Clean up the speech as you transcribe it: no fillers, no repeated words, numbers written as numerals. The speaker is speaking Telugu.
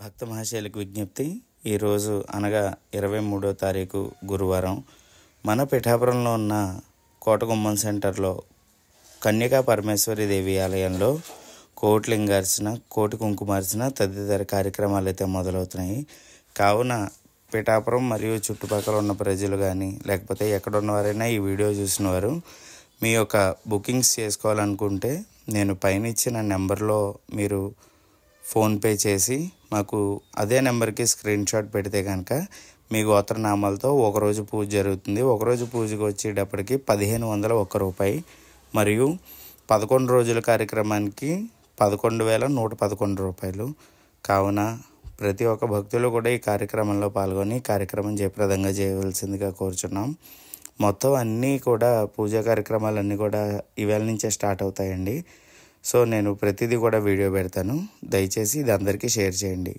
భక్త మహాశయులకు విజ్ఞప్తి. ఈరోజు అనగా 23వ తారీఖు గురువారం మన పిఠాపురంలో ఉన్న కోటగుమ్మం సెంటర్లో కన్యకా పరమేశ్వరి దేవి ఆలయంలో కోటి లింగార్చన, కోటి కుంకుమార్చన తదితర కార్యక్రమాలు అయితే మొదలవుతున్నాయి. కావున పిఠాపురం మరియు చుట్టుపక్కల ఉన్న ప్రజలు కానీ లేకపోతే ఎక్కడున్నవారైనా ఈ వీడియో చూసిన వారు మీ యొక్క బుకింగ్స్ చేసుకోవాలనుకుంటే నేను పైన ఇచ్చిన నెంబర్లో మీరు ఫోన్పే చేసి మాకు అదే నెంబర్కి స్క్రీన్ షాట్ పెడితే కనుక మీ గోత్రనామాలతో ఒకరోజు పూజ జరుగుతుంది. ఒకరోజు పూజకు వచ్చేటప్పటికి 1501 రూపాయి మరియు 11 రోజుల కార్యక్రమానికి 11,111 రూపాయలు. కావున ప్రతి ఒక్క భక్తులు కూడా ఈ కార్యక్రమంలో పాల్గొని కార్యక్రమం జయప్రదంగా చేయవలసిందిగా కోరుచున్నాం. మొత్తం అన్నీ కూడా పూజా కార్యక్రమాలన్నీ కూడా ఇవాళ నుంచే స్టార్ట్ అవుతాయండి. సో నేను ప్రతిదీ కూడా వీడియో పెడతాను. దయచేసి ఇది అందరికీ షేర్ చేయండి.